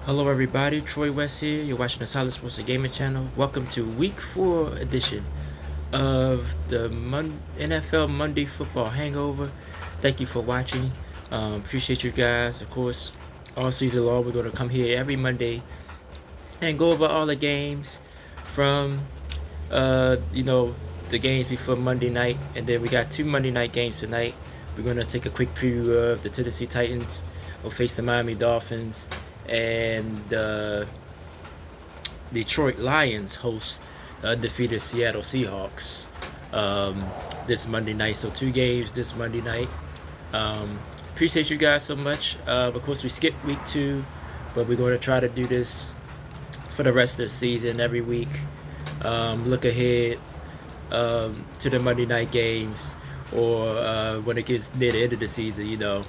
Hello everybody, Troy West here. You're watching the Solid Sports Gaming channel. Welcome to week 4 edition of the NFL Monday Football Hangover. Thank you for watching. Appreciate you guys. Of course, all season long we're going to come here every Monday and go over all the games from the games before Monday night, and then we got 2 Monday night games tonight. We're going to take a quick preview of the Tennessee Titans will face the Miami Dolphins, and the Detroit Lions host the undefeated Seattle Seahawks this Monday night. So 2 games this Monday night. Appreciate you guys so much. Of course, we skipped week 2, but we're going to try to do this for the rest of the season every week. Look ahead to the Monday night games, or when it gets near the end of the season,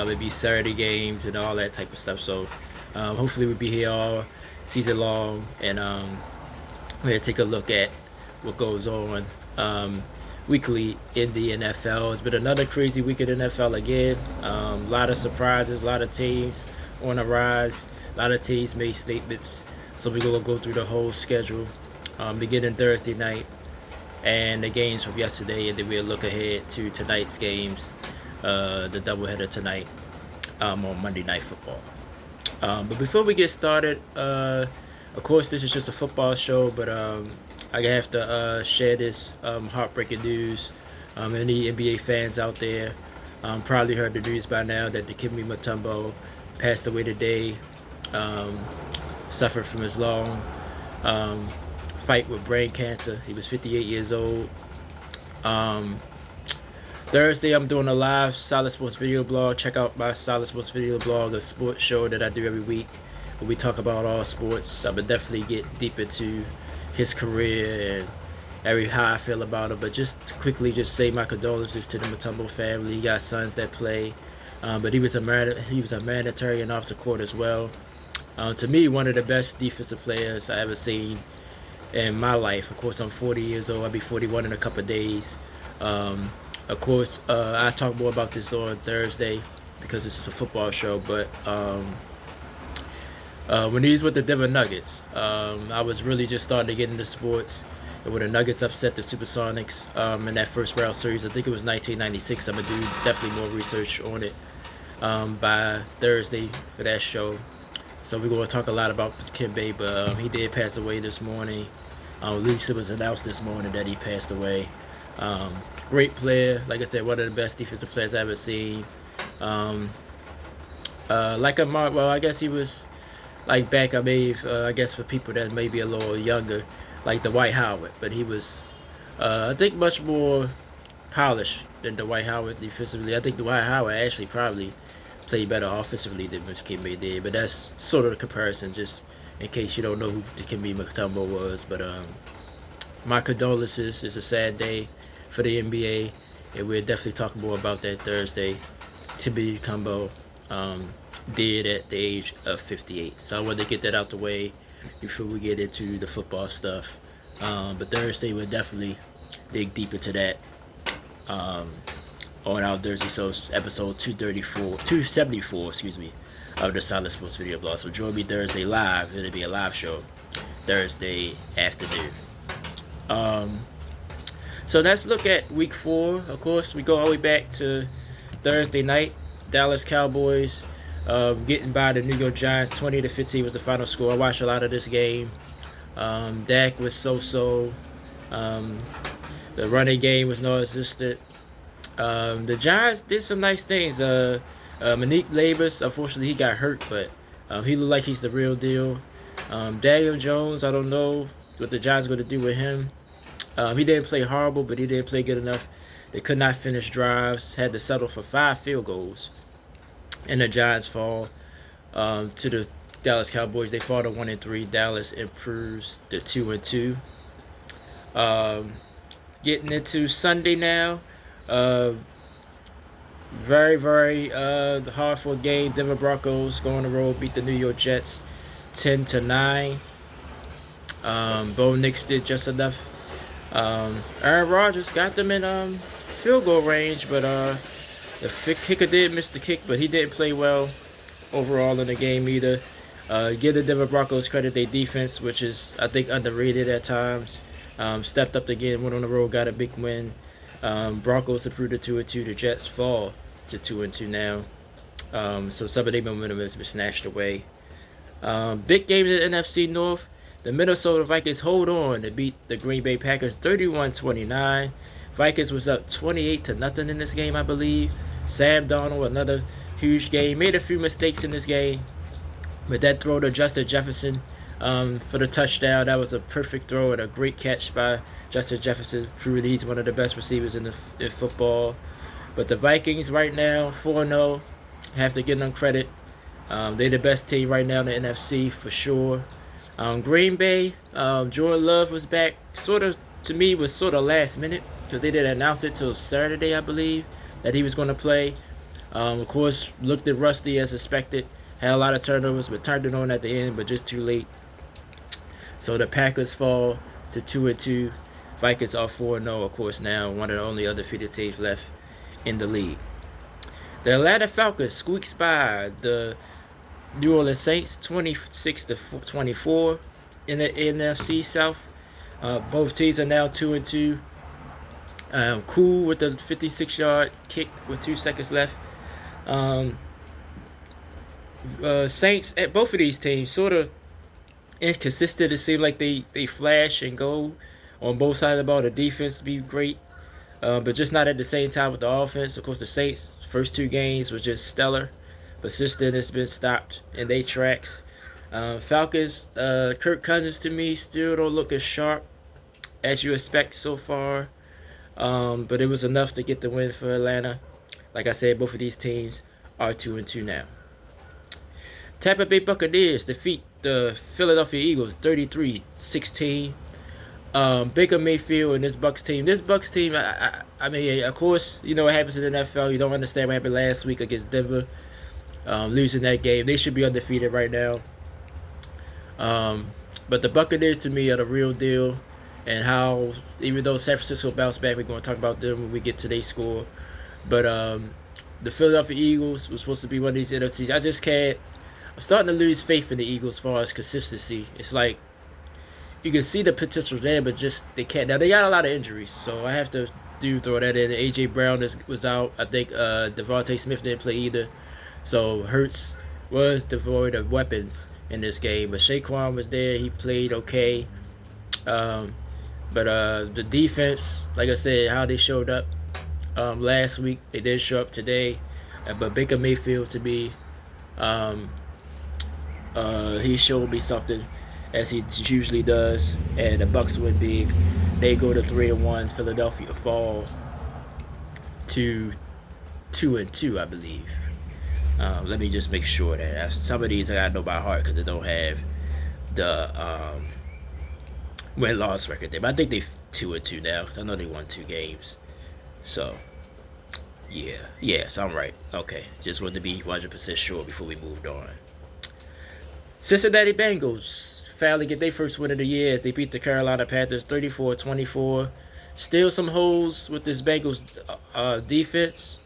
maybe Saturday games and all that type of stuff. So hopefully we'll be here all season long, and we're going to take a look at what goes on weekly in the NFL. It's been another crazy week in the NFL again. A lot of surprises, a lot of teams on the rise, a lot of teams made statements. So we're going to go through the whole schedule beginning Thursday night and the games from yesterday, and then we'll look ahead to tonight's games, the doubleheader tonight on Monday Night Football. But before we get started, of course, this is just a football show, but I have to share this heartbreaking news. Any NBA fans out there probably heard the news by now that Dikemde Mutombo passed away today. Suffered from his long fight with brain cancer. He was 58 years old. Thursday, I'm doing a live Solid Sports video blog. Check out my Solid Sports video blog, a sports show that I do every week, where we talk about all sports. I would definitely get deep into his career and how I feel about him. But just to quickly just say my condolences to the Mutombo family. He got sons that play, but he was a humanitarian off the court as well. To me, one of the best defensive players I ever seen in my life. Of course, I'm 40 years old. I'll be 41 in a couple of days. Of course, I talk more about this on Thursday because this is a football show. But when he was with the Denver Nuggets, I was really just starting to get into sports. And when the Nuggets upset the Supersonics in that first round series, I think it was 1996. I'm going to do definitely more research on it by Thursday for that show. So we're going to talk a lot about Dikemde, but he did pass away this morning. At least it was announced this morning that he passed away. Great player, like I said, one of the best defensive players I've ever seen. I guess he was like back, I guess for people that may be a little younger, like Dwight Howard, but he was, I think, much more polished than Dwight Howard defensively. I think Dwight Howard actually probably played better offensively than Dikemde did, but that's sort of the comparison, just in case you don't know who Dikemde Mutombo was. But my condolences. It's a sad day for the NBA, and we'll definitely talk more about that Thursday. Dikemde Mutombo did at the age of 58. So I wanted to get that out the way before we get into the football stuff. But Thursday we'll definitely dig deep into that on our Thursday, so episode 274, of the Solid Sports Video Blog. So join me Thursday live. It'll be a live show Thursday afternoon. So let's look at week 4. Of course, we go all the way back to Thursday night. Dallas Cowboys getting by the New York Giants. 20-15 was the final score. I watched a lot of this game. Dak was so-so. The running game was non-existent. The Giants did some nice things. Malik Labus, unfortunately, he got hurt, but he looked like he's the real deal. Daniel Jones, I don't know what the Giants are going to do with him. He didn't play horrible, but he didn't play good enough. They could not finish drives, had to settle for 5 field goals. And the Giants fall to the Dallas Cowboys. They fall to 1-3. Dallas improves to 2-2. Getting into Sunday now. Very hard for a game. Denver Broncos go on the road, beat the New York Jets 10-9. Bo Nix did just enough. Aaron Rodgers got them in field goal range, but the kicker did miss the kick, but he didn't play well overall in the game either. Give the Denver Broncos credit. Their defense, which is I think underrated at times, stepped up again. Went on the road, got a big win. Broncos improved to 2-2. The Jets fall to 2-2 now. So some of their momentum has been snatched away. Big game in the NFC North. The Minnesota Vikings hold on to beat the Green Bay Packers 31-29. Vikings was up 28-0 in this game, I believe. Sam Darnold, another huge game. Made a few mistakes in this game. But that throw to Justin Jefferson for the touchdown, that was a perfect throw and a great catch by Justin Jefferson. Proving he's one of the best receivers in football. But the Vikings right now, 4-0. Have to give them credit. They're the best team right now in the NFC for sure. Green Bay, Jordan Love was back. To me, was sort of last minute because they didn't announce it till Saturday, I believe, that he was going to play. Of course, looked at rusty as expected. Had a lot of turnovers, but turned it on at the end, but just too late. So the Packers fall to 2-2. Vikings are 4-0, of course, now one of the only undefeated teams left in the league. The Atlanta Falcons squeaks by the New Orleans Saints 26-24 in the NFC South. Both teams are now 2-2. Cool with the 56-yard kick with 2 seconds left. Saints at both of these teams sort of inconsistent. It seemed like they flash and go on both sides of the ball. The defense be great, but just not at the same time with the offense. Of course, the Saints' first 2 games was just stellar, but since then it's been stopped in their tracks. Falcons, Kirk Cousins to me still don't look as sharp as you expect so far, but it was enough to get the win for Atlanta. Like I said, both of these teams are 2-2 now. Tampa Bay Buccaneers defeat the Philadelphia Eagles 33-16. Baker Mayfield and this Bucs team. I mean, of course, you know what happens in the NFL. You don't understand what happened last week against Denver, losing that game. They should be undefeated right now. But the Buccaneers, to me, are the real deal. And how, even though San Francisco bounced back, we're going to talk about them when we get to their score. But the Philadelphia Eagles was supposed to be one of these NFTs. I'm starting to lose faith in the Eagles as far as consistency. It's like you can see the potential there, but just they can't. Now, they got a lot of injuries, so I have to throw that in. A.J. Brown was out. I think Devontae Smith didn't play either. So Hurts was devoid of weapons in this game. But Saquon was there. He played okay. But the defense, like I said, how they showed up last week, they did show up today. But Baker Mayfield, to me, he showed me something, as he usually does. And the Bucs win big. They go to 3-1. Philadelphia fall to 2-2, I believe. Let me just make sure that some of these I gotta know by heart because they don't have the win-loss record there. But I think they're 2-2 now because I know they won 2 games. So yeah, so I'm right. Okay, just wanted to be 100% sure before we moved on. Cincinnati Bengals finally get their first win of the year as they beat the Carolina Panthers 34-24. Still some holes with this Bengals defense.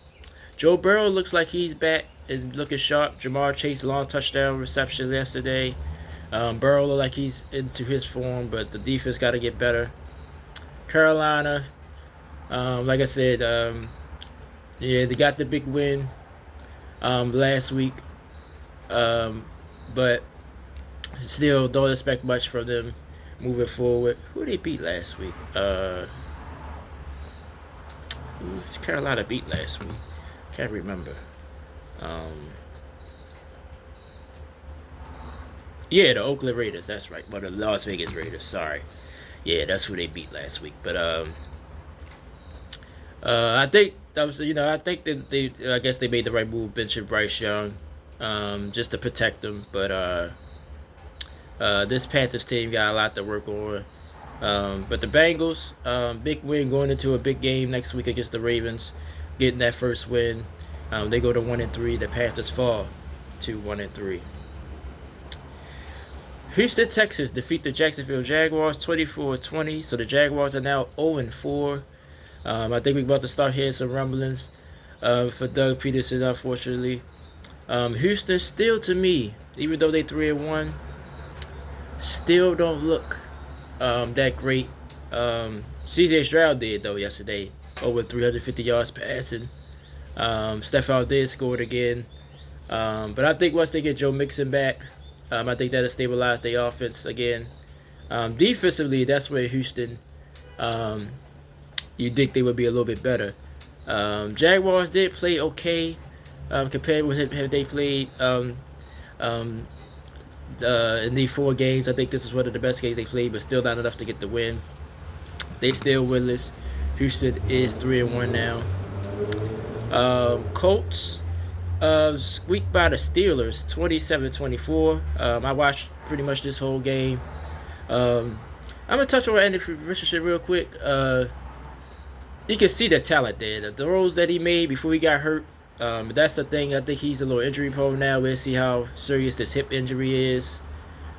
Joe Burrow looks like he's back and looking sharp. Jamar Chase long touchdown reception yesterday. Burrow look like he's into his form, but the defense got to get better. Carolina, like I said, they got the big win last week, but still don't expect much from them moving forward. Who they beat last week? Carolina beat last week. Can't remember. Yeah, the Oakland Raiders. That's right. Well, the Las Vegas Raiders. Sorry. Yeah, that's who they beat last week. But I think that was, I think that I guess they made the right move benching Bryce Young, just to protect them. But this Panthers team got a lot to work on. But the Bengals, big win going into a big game next week against the Ravens, getting that first win. They go to 1-3. The Panthers fall to 1-3. Houston, Texas defeat the Jacksonville Jaguars 24-20. So the Jaguars are now 0-4. I think we're about to start hearing some rumblings for Doug Peterson, unfortunately. Houston still, to me, even though they 3-1, still don't look that great. C.J. Stroud did though yesterday, over 350 yards passing. Stephon Diggs scored again. But I think once they get Joe Mixon back, I think that'll stabilize their offense again. Defensively, that's where Houston, you think they would be a little bit better. Jaguars did play okay compared with how they played in these 4 games. I think this is one of the best games they played, but still not enough to get the win. They still winless. Houston is 3-1 now. Colts squeaked by the Steelers 27-24. I watched pretty much this whole game. I'm gonna touch on Andy Richardson real quick. You can see the talent there. The throws that he made before he got hurt. That's the thing. I think he's a little injury prone now. We'll see how serious this hip injury is.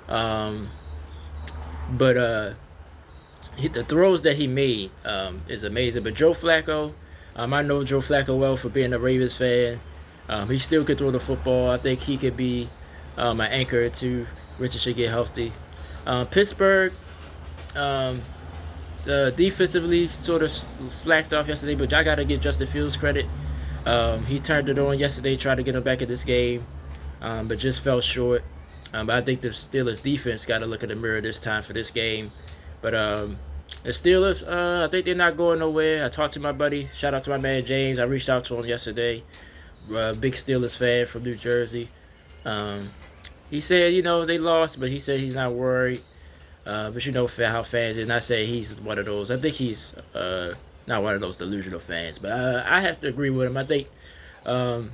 But the throws that he made is amazing. But Joe Flacco, I know Joe Flacco well for being a Ravens fan. He still could throw the football. I think he could be an anchor to Richardson get healthy. Pittsburgh, defensively sort of slacked off yesterday, but I got to give Justin Fields credit. He turned it on yesterday, tried to get him back in this game, but just fell short. But I think the Steelers defense got to look in the mirror this time for this game. But the Steelers, I think they're not going nowhere. I talked to my buddy. Shout out to my man James. I reached out to him yesterday. Big Steelers fan from New Jersey. He said, they lost, but he said he's not worried. But you know how fans is. And I say he's one of those. I think he's not one of those delusional fans. But I have to agree with him. I think the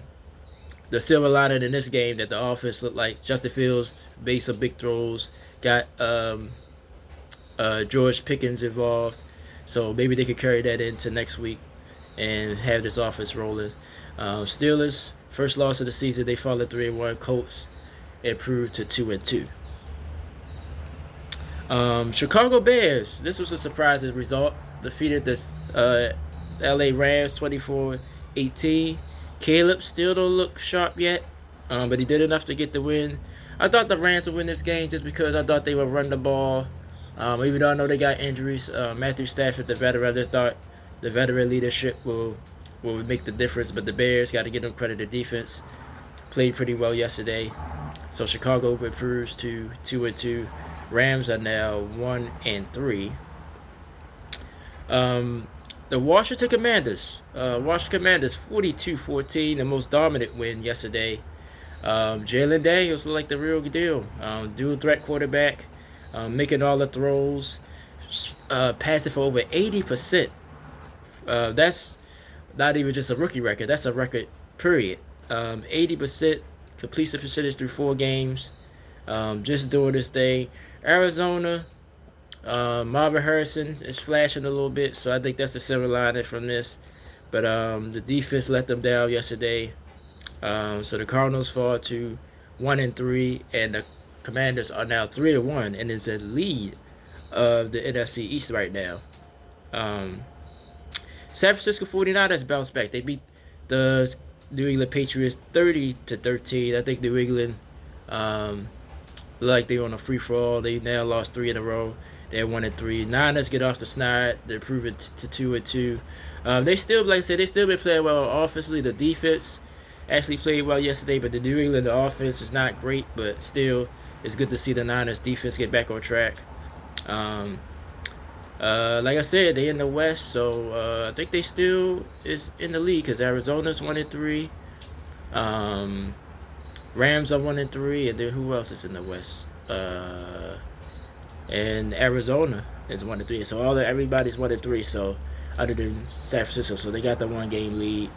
silver lining in this game that the offense looked like Justin Fields made some big throws. Got George Pickens involved. So maybe they could carry that into next week and have this offense rolling. Steelers, first loss of the season. They fall to 3-1. Colts improved to 2-2. Chicago Bears. This was a surprising result. Defeated the LA Rams 24-18. Caleb still don't look sharp yet, but he did enough to get the win. I thought the Rams would win this game just because I thought they would run the ball. Even though I know they got injuries, Matthew Stafford, the veteran, I just thought the veteran leadership will make the difference. But the Bears, got to give them credit. The defense played pretty well yesterday. So Chicago improves to 2-2. Rams are now 1-3. The Washington Commanders. 42-14, the most dominant win yesterday. Jalen Daniels looked like the real deal. Dual threat quarterback, making all the throws, passing for over 80%. That's not even just a rookie record. That's a record, period. 80% completion percentage through 4 games. Just doing this thing. Arizona, Marvin Harrison is flashing a little bit, so I think that's the silver lining from this. But the defense let them down yesterday. So the Cardinals fall to 1-3, and the Commanders are now 3-1, and is a lead of the NFC East right now. San Francisco 49ers bounced back. They beat the New England Patriots 30-13. I think New England, like they're on a free for all. They now lost 3 in a row. They're 1-3. Niners get off the snide. They're improving to 2-2. They still, like I said, they still been playing well offensively. The defense actually played well yesterday, but the New England offense is not great. But still, it's good to see the Niners defense get back on track. Like I said, they in the West, so I think they still is in the league because Arizona's 1-3. Rams are 1-3, and then who else is in the West? And Arizona is 1-3. So everybody's 1-3. So other than San Francisco, so they got the 1-game lead.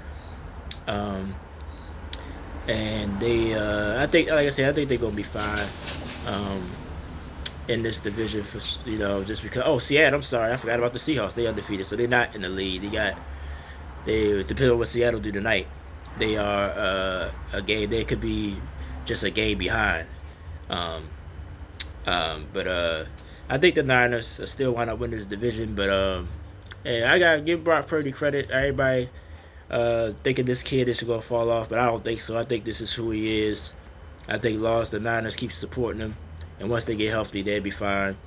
And they, I think, like I said, I think they're gonna be fine. In this division for just because Seattle, I'm sorry, I forgot about the Seahawks. They undefeated, so they're not in the lead. They depending on what Seattle do tonight, they are a game. They could be just a game behind. But I think the Niners still want to win this division. But I gotta give Brock Purdy credit. Everybody thinking this kid is going to fall off, but I don't think so. I think this is who he is. I think the Niners keep supporting him, and once they get healthy, they'll be fine.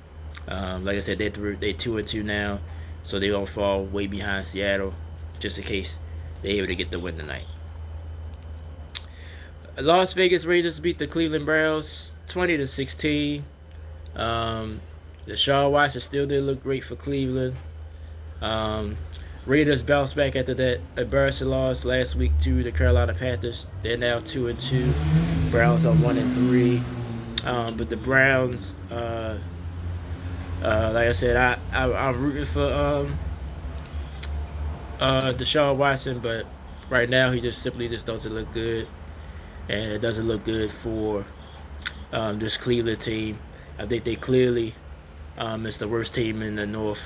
Like I said, they 2-2 now, so they don't fall way behind Seattle, just in case they're able to get the win tonight. Las Vegas Raiders beat the Cleveland Browns 20-16. Deshaun Watson still did look great for Cleveland. Raiders bounced back after that embarrassing loss last week to the Carolina Panthers. They're now 2-2. Browns are 1-3. But the Browns, like I said, I'm rooting for Deshaun Watson, but right now he just simply doesn't look good, and it doesn't look good for this Cleveland team. I think they clearly is the worst team in the North.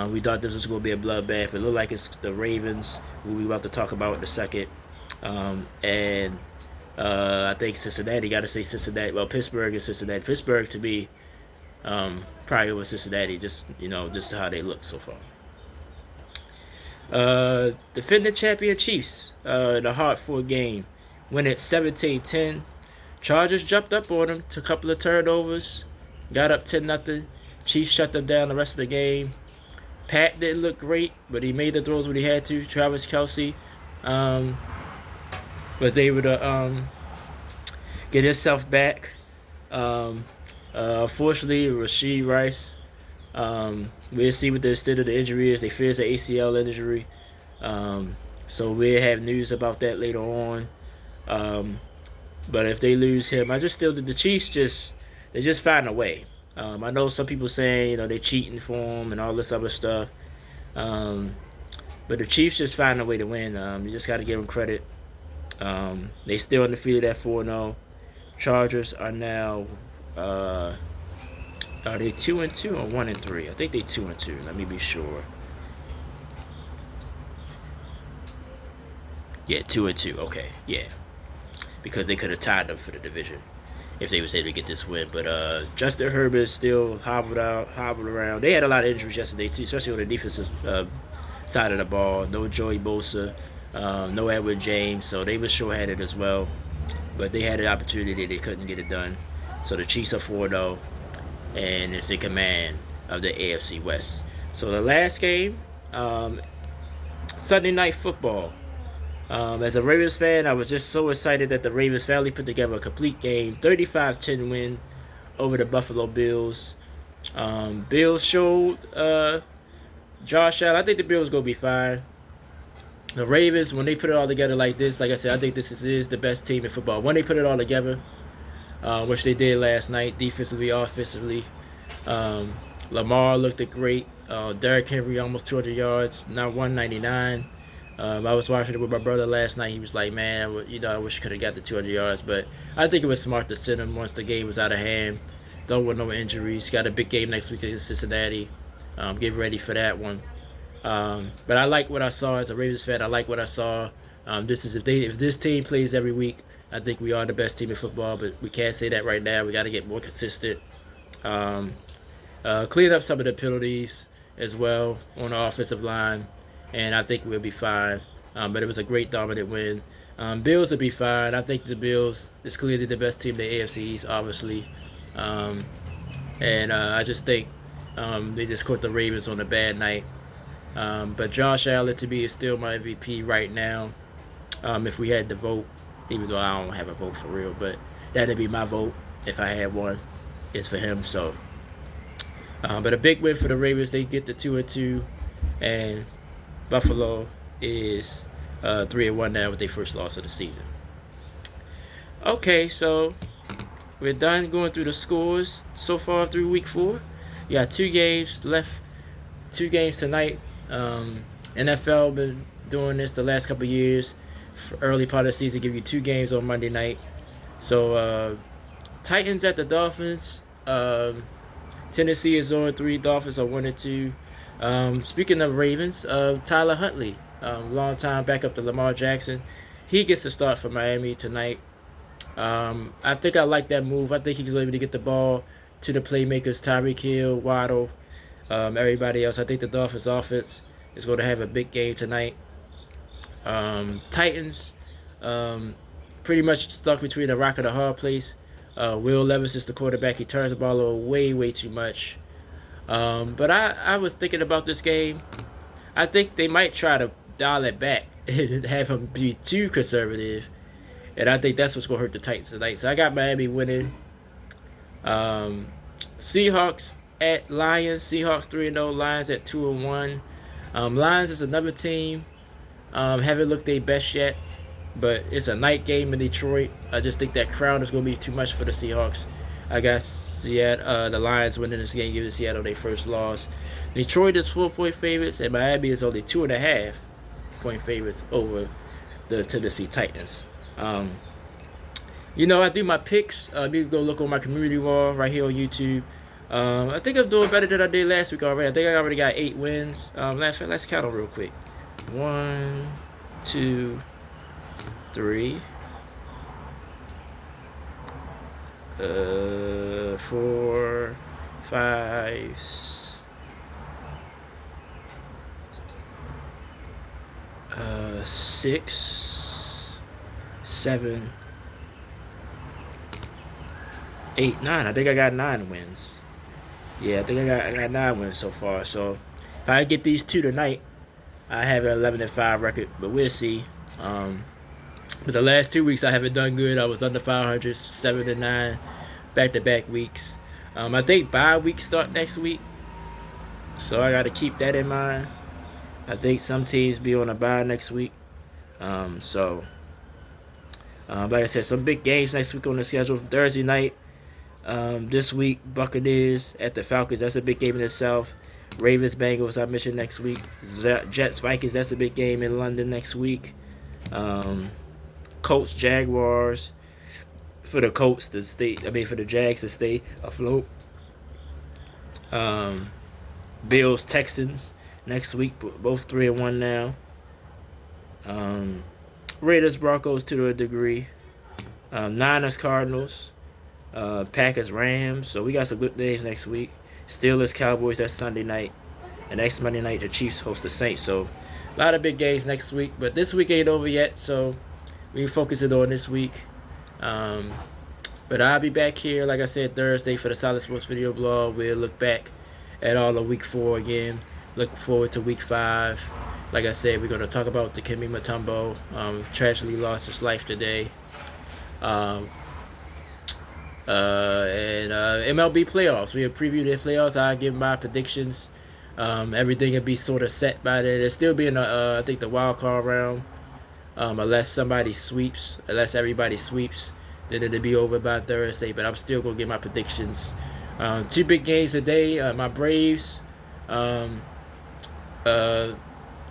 We thought this was going to be a bloodbath, but it looked like it's the Ravens, who we're about to talk about in a second. And I think Cincinnati, got to say Cincinnati. Well, Pittsburgh and Cincinnati. Pittsburgh, to me, probably over Cincinnati, just how they look so far. Defending champion Chiefs, in a hard-fought game, win it 17-10. Chargers jumped up on them, took a couple of turnovers, got up 10-0. Chiefs shut them down the rest of the game. Pat didn't look great, but he made the throws when he had to. Travis Kelce was able to get himself back. Unfortunately, Rashee Rice, we'll see what the extent of the injury is. They fear it's an ACL injury. So we'll have news about that later on. But if they lose him, I just still, the Chiefs they just find a way. I know some people saying, they're cheating for him and all this other stuff. But the Chiefs just find a way to win. You just got to give them credit. They still undefeated at 4-0. Chargers are now, are they 2-2 or 1-3? I think they 2-2. Let me be sure. Yeah, 2-2. Okay, yeah, because they could have tied them for the division if they was able to get this win. But Justin Herbert still hobbled around. They had a lot of injuries yesterday too, especially on the defensive side of the ball. No Joey Bosa, no Edward James, so they were short-handed as well. But they had an opportunity, they couldn't get it done. So the Chiefs are 4-0, and it's in command of the AFC West. So the last game, Sunday Night Football. As a Ravens fan, I was just so excited that the Ravens finally put together a complete game. 35-10 win over the Buffalo Bills. Bills showed Josh Allen. I think the Bills going to be fine. The Ravens, when they put it all together like this, like I said, I think this is the best team in football. When they put it all together, which they did last night, defensively, offensively. Lamar looked great. Derrick Henry almost 200 yards, now 199. I was watching it with my brother last night. He was like, man, I wish I could have got the 200 yards. But I think it was smart to send him once the game was out of hand. Don't want no injuries. Got a big game next week against Cincinnati. Get ready for that one. But I like what I saw as a Ravens fan. I like what I saw. This is if this team plays every week, I think we are the best team in football. But we can't say that right now. We got to get more consistent. Clean up some of the penalties as well on the offensive line. And I think we'll be fine. But it was a great dominant win. Bills will be fine. I think the Bills is clearly the best team in the AFC East, obviously. And I just think they just caught the Ravens on a bad night. But Josh Allen, to me, is still my MVP right now. If we had to vote, even though I don't have a vote for real, but that'd be my vote if I had one. It's for him. So, but a big win for the Ravens. They get the 2-2, and Buffalo is 3-1 now with their first loss of the season. Okay, so we're done going through the scores so far through week 4. You got 2 games left, 2 games tonight. NFL been doing this the last couple of years. For early part of the season, give you 2 games on Monday night. So Titans at the Dolphins. Tennessee is 0-3. Dolphins are 1-2. Speaking of Ravens, Tyler Huntley, long time backup to Lamar Jackson, he gets to start for Miami tonight. I think I like that move. I think he's able to get the ball to the playmakers, Tyreek Hill, Waddle, everybody else. I think the Dolphins offense is going to have a big game tonight. Titans, pretty much stuck between a rock and a hard place. Will Levis is the quarterback. He turns the ball over way too much. But I was thinking about this game. I think they might try to dial it back and have him be too conservative. And I think that's what's going to hurt the Titans tonight. So I got Miami winning. Seahawks at Lions. Seahawks 3-0. Lions at 2-1. Lions is another team. Haven't looked their best yet. But it's a night game in Detroit. I just think that crowd is going to be too much for the Seahawks. I got Seattle, the Lions winning this game, giving Seattle their first loss. Detroit is 4-point favorites, and Miami is only 2.5-point favorites over the Tennessee Titans. You know, I do my picks. You can go look on my community wall right here on YouTube. I think I'm doing better than I did last week already. I think I already got 8 wins. Let's count them real quick. 1, 2, 3, 4, 5, 6, 7, 8, 9. I think I got 9 wins. Yeah, I think I got 9 wins so far. So if I get these 2 tonight, I have an 11-5 record. But we'll see. But the last 2 weeks I haven't done good. I was under 500, 7-9, back-to-back weeks. I think bye weeks start next week, so I got to keep that in mind. I think some teams be on a bye next week. Like I said, some big games next week on the schedule. Thursday night, this week, Buccaneers at the Falcons. That's a big game in itself. Ravens, Bengals, I mentioned next week. Jets, Vikings, that's a big game in London next week. Colts, Jaguars. For the Colts to stay, for the Jags to stay afloat. Bills, Texans next week, both 3-1 now. Raiders, Broncos to a degree. Niners, Cardinals. Packers, Rams. So we got some good days next week. Steelers, Cowboys, that's Sunday night. And next Monday night, the Chiefs host the Saints. So a lot of big games next week. But this week ain't over yet, so we focus it on this week. But I'll be back here, like I said, Thursday for the Solid Sports video blog. We'll look back at all of week 4 again. Looking forward to week 5. Like I said, we're going to talk about Dikemde Mutombo. Tragically lost his life today. And MLB playoffs. We'll preview the playoffs. I'll give my predictions. Everything will be sort of set by then. There's still being, I think, the wild card round. Unless everybody sweeps, then it'll be over by Thursday. But I'm still going to get my predictions. 2 big games today. My Braves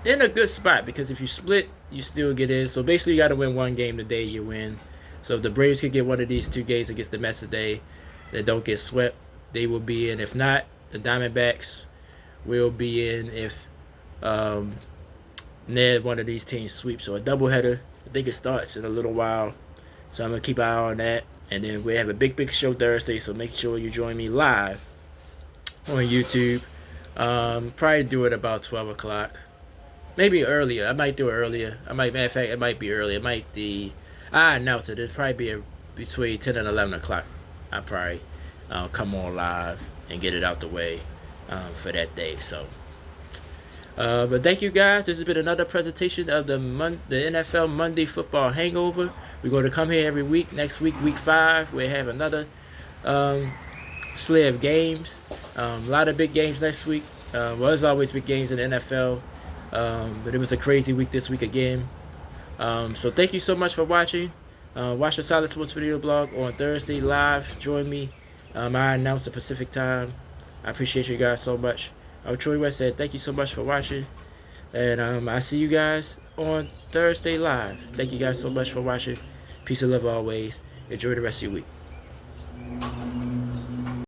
in a good spot, because if you split, you still get in. So basically, you got to win 1 game today, you win. So if the Braves could get one of these 2 games against the Mets today that don't get swept, they will be in. If not, the Diamondbacks will be in if one of these teams sweeps. So a doubleheader, I think it starts in a little while. So I'm going to keep an eye on that. And then we have a big show Thursday, so make sure you join me live on YouTube. Probably do it about 12 o'clock. Maybe earlier. I might do it earlier. Matter of fact, it might be earlier. It might be, I announce it. It'll probably be between 10 and 11 o'clock. I'll probably come on live and get it out the way for that day. So, but thank you guys. This has been another presentation of the NFL Monday Football Hangover. We're going to come here every week. Next week, week 5, we'll have another slate of games. A lot of big games next week. Well, there's always big games in the NFL. But it was a crazy week this week again. So thank you so much for watching. Watch the Solid Sports video blog on Thursday live. Join me. I announce the Pacific time. I appreciate you guys so much. I'm Troy West said thank you so much for watching. And I see you guys on Thursday live. Thank you guys so much for watching. Peace and love always. Enjoy the rest of your week.